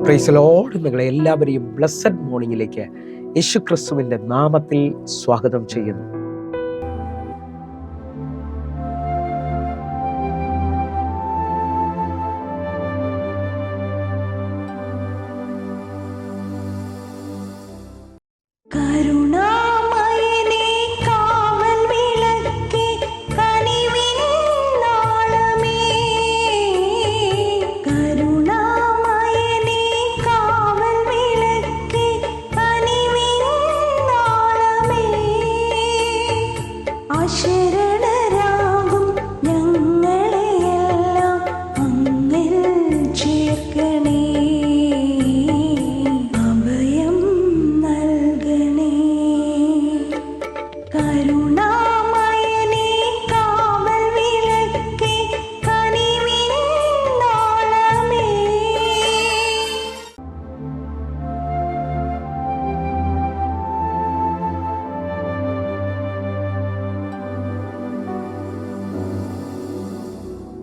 Praise Lord. നിങ്ങളെ എല്ലാവരെയും blessed മോർണിംഗിലേക്ക് യേശു ക്രിസ്തുവിൻ്റെ നാമത്തിൽ സ്വാഗതം ചെയ്യുന്നു.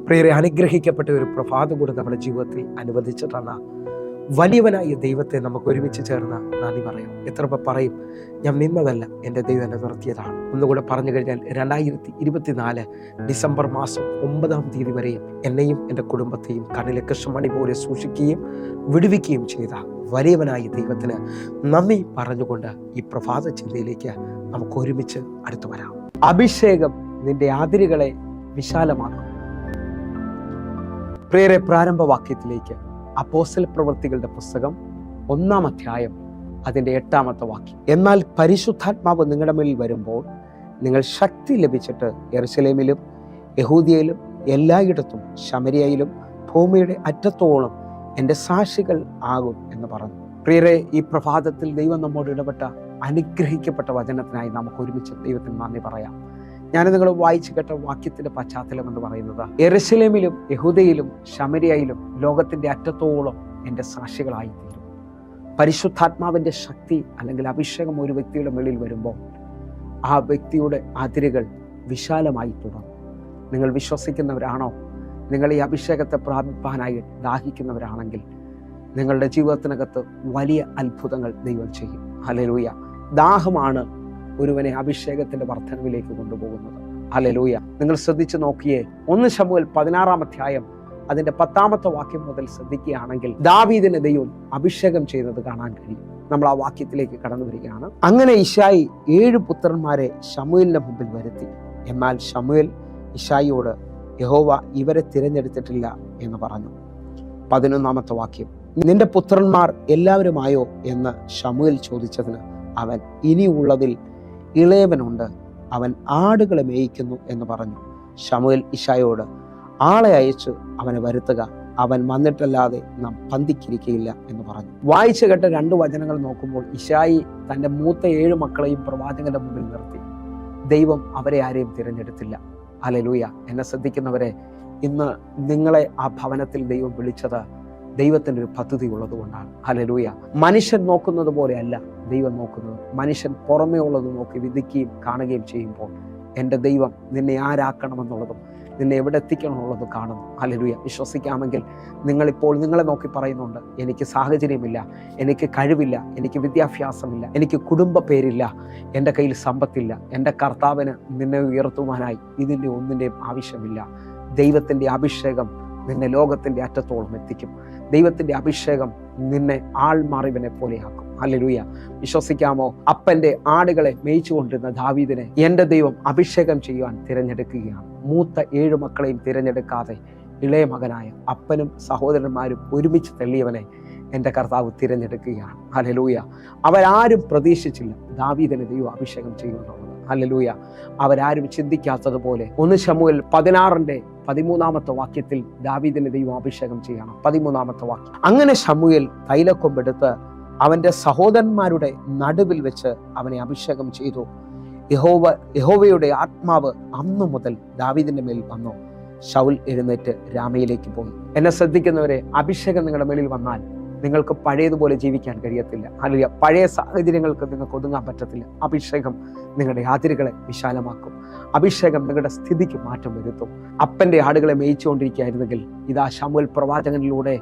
പ്രിയരെ, അനുഗ്രഹിക്കപ്പെട്ട ഒരു പ്രഭാതം കൂടെ നമ്മുടെ ജീവിതത്തിൽ അനുവദിച്ചിട്ടുള്ള വലിയവനായ ദൈവത്തെ നമുക്ക് ഒരുമിച്ച് ചേർന്ന് നന്ദി പറയാം. എത്ര പറയും, ഞാൻ നിന്നതല്ല, എൻ്റെ ദൈവം എന്നെ നിർത്തിയതാണ്. ഒന്നുകൂടെ പറഞ്ഞു കഴിഞ്ഞാൽ 2024 ഡിസംബർ മാസം 9-ാം തീയതി വരെയും എന്നെയും എൻ്റെ കുടുംബത്തെയും കണ്ണിലെ കൃഷ്ണമണി പോലെ സൂക്ഷിക്കുകയും വിടുവിക്കുകയും ചെയ്ത വലിയവനായ ദൈവത്തിന് നന്ദി പറഞ്ഞുകൊണ്ട് ഈ പ്രഭാത ചിന്തയിലേക്ക് നമുക്ക് ഒരുമിച്ച് അടുത്തു വരാം. അഭിഷേകം നിന്റെ അതിരുകളെ വിശാലമാക്കും. പ്രിയരെ, പ്രാരംഭവാക്യത്തിലേക്ക് അപ്പോസ്തല പ്രവൃത്തികളുടെ പുസ്തകം 1-ാം അധ്യായം അതിൻ്റെ 8-ാമത്തെ വാക്യം. എന്നാൽ പരിശുദ്ധാത്മാവ് നിങ്ങളുടെ മേൽ വരുമ്പോൾ നിങ്ങൾ ശക്തി ലഭിച്ചിട്ട് യെരുശലേമിലും യഹൂദിയയിലും എല്ലായിടത്തും ശമരിയയിലും ഭൂമിയുടെ അറ്റത്തോളം എൻ്റെ സാക്ഷികൾ ആകും എന്ന് പറഞ്ഞു. പ്രിയരെ, ഈ പ്രഭാതത്തിൽ ദൈവം നമ്മോട് ഇടപെട്ട അനുഗ്രഹിക്കപ്പെട്ട വചനത്തിനായി നമുക്ക് ഒരുമിച്ച് ദൈവത്തിന് നന്ദി പറയാം. ഞാൻ നിങ്ങൾ വായിച്ചു കേട്ട വാക്യത്തിന്റെ പശ്ചാത്തലം എന്ന് പറയുന്നത്, യെരുശലേമിലും യഹൂദയിലും ശമരിയയിലും ലോകത്തിന്റെ അറ്റത്തോളം എൻ്റെ സാക്ഷികളായി തീരും. പരിശുദ്ധാത്മാവിൻ്റെ ശക്തി അല്ലെങ്കിൽ അഭിഷേകം ഒരു വ്യക്തിയുടെ മേളിൽ വരുമ്പോൾ ആ വ്യക്തിയുടെ അതിരുകൾ വിശാലമായി തുടങ്ങും. നിങ്ങൾ വിശ്വസിക്കുന്നവരാണോ? നിങ്ങൾ ഈ അഭിഷേകത്തെ പ്രാപിപ്പാനായി ദാഹിക്കുന്നവരാണെങ്കിൽ നിങ്ങളുടെ ജീവിതത്തിനകത്ത് വലിയ അത്ഭുതങ്ങൾ ദൈവം ചെയ്യും. ഹല്ലേലൂയ. ദാഹമാണ് ഒരുവനെ അഭിഷേകത്തിന്റെ വർധനവിലേക്ക് കൊണ്ടുപോകുന്നത്. ഹല്ലേലൂയ. നിങ്ങൾ ശ്രദ്ധിച്ചു നോക്കിയേ, 1 ശമൂവേൽ 16-ാം അധ്യായം അതിന്റെ 10-ാമത്തെ വാക്യം മുതൽ ശ്രദ്ധിക്കുകയാണെങ്കിൽ ദാവീദിനെ ദൈവം അഭിഷേകം ചെയ്തത് കാണാൻ കഴിയും. നമ്മൾ ആ വാക്യത്തിലേക്ക് കടന്നു വരികയാണ്. അങ്ങനെ ഇശായി 7 പുത്രന്മാരെ ശമൂവേലിന്റെ മുമ്പിൽ വരുത്തി. എന്നാൽ ശമൂവേൽ ഇശായിയോട്, യഹോവ ഇവരെ തിരഞ്ഞെടുത്തിട്ടില്ല എന്ന് പറഞ്ഞു. 11-ാമത്തെ വാക്യം. നിന്റെ പുത്രന്മാർ എല്ലാവരുമായോ എന്ന് ശമൂവേൽ ചോദിച്ചതിന് അവൻ, ഇനിയുള്ളതിൽ ഇളയവനുണ്ട്, അവൻ ആടുകളെ മേയിക്കുന്നു എന്ന് പറഞ്ഞു. ശമൂവേൽ ഇശായിയോട്, ആളെ അയച്ച് അവനെ വരുത്തുക, അവൻ വന്നിട്ടല്ലാതെ നാം പന്തിക്കിരിക്കയില്ല എന്ന് പറഞ്ഞു. വായിച്ചു കേട്ട 2 വചനങ്ങൾ നോക്കുമ്പോൾ ഇശായി തൻ്റെ മൂത്ത 7 മക്കളെയും പ്രവാചകന്റെ മുമ്പിൽ നിർത്തി. ദൈവം അവരെ ആരെയും തിരഞ്ഞെടുത്തില്ല. ഹല്ലേലൂയ. എന്നെ ശ്രദ്ധിക്കുന്നവരെ, ഇന്ന് നിങ്ങളെ ആ ഭവനത്തിൽ ദൈവം വിളിച്ചത് ദൈവത്തിൻ്റെ ഒരു പദ്ധതി ഉള്ളത് കൊണ്ടാണ്. ഹല്ലേലൂയ. മനുഷ്യൻ നോക്കുന്നത് പോലെയല്ല ദൈവം നോക്കുന്നത്. മനുഷ്യൻ പുറമേ ഉള്ളത് നോക്കി വിധിക്കുകയും കാണുകയും ചെയ്യുമ്പോൾ എൻ്റെ ദൈവം നിന്നെ ആരാക്കണമെന്നുള്ളതും നിന്നെ എവിടെ എത്തിക്കണമെന്നുള്ളതും കാണുന്നു. ഹല്ലേലൂയ. വിശ്വസിക്കാമെങ്കിൽ നിങ്ങളിപ്പോൾ നിങ്ങളെ നോക്കി പറയുന്നുണ്ട്, എനിക്ക് സാഹചര്യമില്ല, എനിക്ക് കഴിവില്ല, എനിക്ക് വിദ്യാഭ്യാസമില്ല, എനിക്ക് കുടുംബ പേരില്ല, എൻ്റെ കയ്യിൽ സമ്പത്തില്ല. എൻ്റെ കർത്താവിന് നിന്നെ ഉയർത്തുവാനായി ഇതിൻ്റെ ഒന്നിൻ്റെയും ആവശ്യമില്ല. ദൈവത്തിൻ്റെ അഭിഷേകം നിന്നെ ലോകത്തിൻ്റെ അറ്റത്തോളം എത്തിക്കും. ദൈവത്തിൻ്റെ അഭിഷേകം നിന്നെ ആൾമാറിവനെ പോലെയാക്കും. ഹല്ലേലൂയ. വിശ്വസിക്കാമോ? അപ്പൻ്റെ ആടുകളെ മേയിച്ചുകൊണ്ടിരുന്ന ദാവീദിനെ എൻ്റെ ദൈവം അഭിഷേകം ചെയ്യുവാൻ തിരഞ്ഞെടുക്കുകയാണ്. മൂത്ത 7 മക്കളെയും തിരഞ്ഞെടുക്കാതെ ഇളയ മകനായ അപ്പനും സഹോദരന്മാരും ഒരുമിച്ച് തള്ളിയവനെ എൻ്റെ കർത്താവ് തിരഞ്ഞെടുക്കുകയാണ്. ഹല്ലേലൂയ. അവരാരും പ്രതീക്ഷിച്ചില്ല ദാവീദിനെ ദൈവം അഭിഷേകം ചെയ്യുമെന്നുള്ളത്. ഹല്ലേലൂയ. അവരാരും ചിന്തിക്കാത്തതുപോലെ 1 ശമൂവേൽ 16-ന്റെ 13-ാമത്തെ വാക്യത്തിൽ ദാവീദിനെ ദൈവം അഭിഷേകം ചെയ്യണം. 13-ാമത്തെ വാക്യം. അങ്ങനെ ശമൂവേൽ തൈലക്കൊമ്പെടുത്ത് അവന്റെ സഹോദരന്മാരുടെ നടുവിൽ വെച്ച് അവനെ അഭിഷേകം ചെയ്തു. യഹോവയുടെ ആത്മാവ് അന്നു മുതൽ ദാവീദിന്റെ മേൽ വന്നു. ശൗൽ എഴുന്നേറ്റ് രാമയിലേക്ക് പോയി. എന്നെ ശ്രദ്ധിക്കുന്നവരെ, അഭിഷേകം നിങ്ങളുടെ മേലിൽ വന്നാൽ നിങ്ങൾക്ക് പഴയതുപോലെ ജീവിക്കാൻ കഴിയത്തില്ല. അല്ലെങ്കിൽ പഴയ സാഹചര്യങ്ങൾക്ക് നിങ്ങൾക്ക് ഒതുങ്ങാൻ പറ്റത്തില്ല. അഭിഷേകം നിങ്ങളുടെ അതിരുകളെ വിശാലമാക്കും. അഭിഷേകം നിങ്ങളുടെ സ്ഥിതിക്ക് മാറ്റം വരുത്തും. അപ്പൻ്റെ ആടുകളെ മേയിച്ചുകൊണ്ടിരിക്കുകയായിരുന്നെങ്കിൽ ഇതാ ശമൂവേൽ പ്രവാചകനിലൂടെ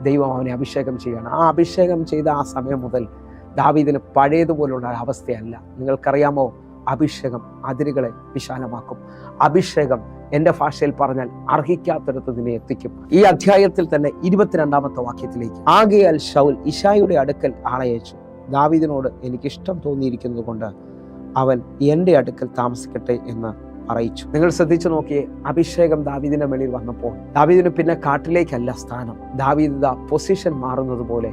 ദൈവം അവനെ അഭിഷേകം ചെയ്യുകയാണ്. ആ അഭിഷേകം ചെയ്ത ആ സമയം മുതൽ ദാവീദിന് പഴയതുപോലുള്ള അവസ്ഥയല്ല. നിങ്ങൾക്കറിയാമോ, അഭിഷേകം അതിരുകളെ വിശാലമാക്കും. അഭിഷേകം എൻ്റെ ഭാഷയിൽ പറഞ്ഞാൽ അർഹിക്കാത്തിടത്ത് നിന്നെ എത്തിക്കും. ഈ അധ്യായത്തിൽ തന്നെ 22-ാമത്തെ വാക്യത്തിലേക്ക്, ആകയാൽ ശൗൽ ഇശായിയുടെ അടുക്കൽ ആളയച്ചു, ദാവീദിനോട് എനിക്കിഷ്ടം തോന്നിയിരിക്കുന്നത് കൊണ്ട് അവൻ എൻ്റെ അടുക്കൽ താമസിക്കട്ടെ എന്ന് അറിയിച്ചു. നിങ്ങൾ ശ്രദ്ധിച്ചു നോക്കിയേ, അഭിഷേകം ദാവീദിന്റെ മേളിൽ വന്നപ്പോൾ ദാവീദിന് പിന്നെ കാട്ടിലേക്കല്ല സ്ഥാനം. ദാവീദ് പൊസിഷൻ മാറുന്നത് പോലെ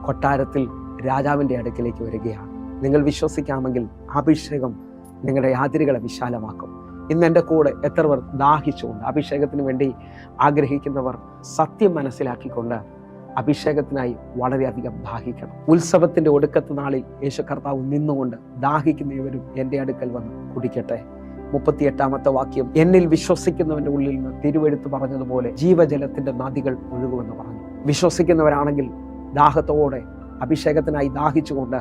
കൊട്ടാരത്തിൽ രാജാവിന്റെ അടുക്കലേക്ക് വരികയാണ്. നിങ്ങൾ വിശ്വസിക്കാമെങ്കിൽ അഭിഷേകം നിങ്ങളുടെ അതിരുകളെ വിശാലമാക്കും. ഇന്ന് എൻ്റെ കൂടെ എത്ര പേർ ദാഹിച്ചുകൊണ്ട് അഭിഷേകത്തിന് വേണ്ടി ആഗ്രഹിക്കുന്നവർ സത്യം മനസ്സിലാക്കിക്കൊണ്ട് അഭിഷേകത്തിനായി വളരെയധികം ദാഹിക്കണം. ഉത്സവത്തിന്റെ ഒടുക്കത്തെ നാളിൽ യേശു കർത്താവ് നിന്നുകൊണ്ട് ദാഹിക്കുന്ന ഇവരും എൻ്റെ അടുക്കൽ വന്ന് കുടിക്കട്ടെ. 38-ാമത്തെ വാക്യം, എന്നിൽ വിശ്വസിക്കുന്നവന്റെ ഉള്ളിൽ നിന്ന് തിരുവെഴുത്ത് പറഞ്ഞതുപോലെ ജീവജലത്തിന്റെ നദികൾ ഒഴുകുമെന്ന് പറഞ്ഞു. വിശ്വസിക്കുന്നവരാണെങ്കിൽ ദാഹത്തോടെ അഭിഷേകത്തിനായി ദാഹിച്ചുകൊണ്ട്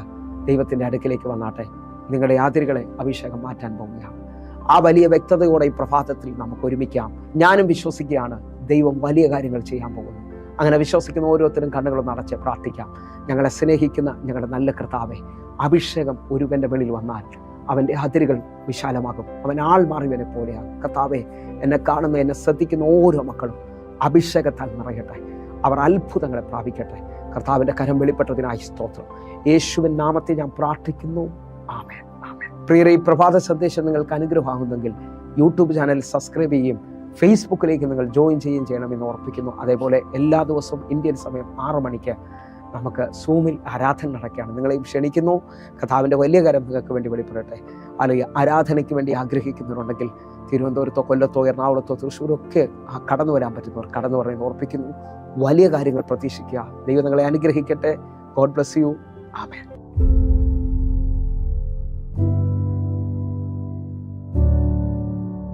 ദൈവത്തിന്റെ അടുക്കിലേക്ക് വന്നാട്ടെ. നിങ്ങളുടെ അതിരുകളെ അഭിഷേകം മാറ്റാൻ പോവുകയാണ്. ആ വലിയ വ്യക്തതയോടെ ഈ പ്രഭാതത്തിൽ നമുക്ക് ഒരുമിക്കാം. ഞാനും വിശ്വസിക്കുകയാണ് ദൈവം വലിയ കാര്യങ്ങൾ ചെയ്യാൻ പോകുന്നു. അങ്ങനെ വിശ്വസിക്കുന്ന ഓരോരുത്തരും കണ്ണുകളും അടച്ച് പ്രാർത്ഥിക്കാം. ഞങ്ങളെ സ്നേഹിക്കുന്ന ഞങ്ങളുടെ നല്ല കർത്താവേ, അഭിഷേകം ഒരുവന്റെ വെളിയിൽ വന്നാൽ അവൻ്റെ അതിരുകൾ വിശാലമാകും. അവൻ ആൾ മാറിയവനെ പോലെയാണ്. കർത്താവേ, എന്നെ കാണുന്ന എന്നെ ശ്രദ്ധിക്കുന്ന ഓരോ മക്കളും അഭിഷേകത്താൽ നിറയട്ടെ. അവർ അത്ഭുതങ്ങളെ പ്രാപിക്കട്ടെ. കർത്താവിൻ്റെ കരം വെളിപ്പെട്ടതിനായി സ്തോത്രം. യേശുവിൻ നാമത്തെ ഞാൻ പ്രാർത്ഥിക്കുന്നു. ആമേൻ, ആമേൻ. പ്രിയരെ, ഈ പ്രഭാത സന്ദേശം നിങ്ങൾക്ക് അനുഗ്രഹമാകുന്നെങ്കിൽ യൂട്യൂബ് ചാനൽ സബ്സ്ക്രൈബ് ചെയ്യുകയും ഫേസ്ബുക്കിലേക്ക് നിങ്ങൾ ജോയിൻ ചെയ്യുകയും ചെയ്യണമെന്ന് ഓർപ്പിക്കുന്നു. അതേപോലെ എല്ലാ ദിവസവും ഇന്ത്യൻ സമയം 6 മണിക്ക് നമുക്ക് സൂമിൽ ആരാധന നടക്കുകയാണ്. നിങ്ങളെയും ക്ഷണിക്കുന്നു. കർത്താവിൻ്റെ വലിയ കാര്യം നിങ്ങൾക്ക് വേണ്ടി വെളിപ്പെടട്ടെ. അല്ലെങ്കിൽ ആരാധനയ്ക്ക് വേണ്ടി ആഗ്രഹിക്കുന്നുണ്ടെങ്കിൽ തിരുവനന്തപുരത്തോ കൊല്ലത്തോ എറണാകുളത്തോ തൃശ്ശൂരോ ഒക്കെ കടന്നു വരാൻ പറ്റുന്നവർ കടന്നു പറയുന്നത് ഓർപ്പിക്കുന്നു. വലിയ കാര്യങ്ങൾ പ്രതീക്ഷിക്കുക. ദൈവം നിങ്ങളെ അനുഗ്രഹിക്കട്ടെ. God bless you. ആമേൻ.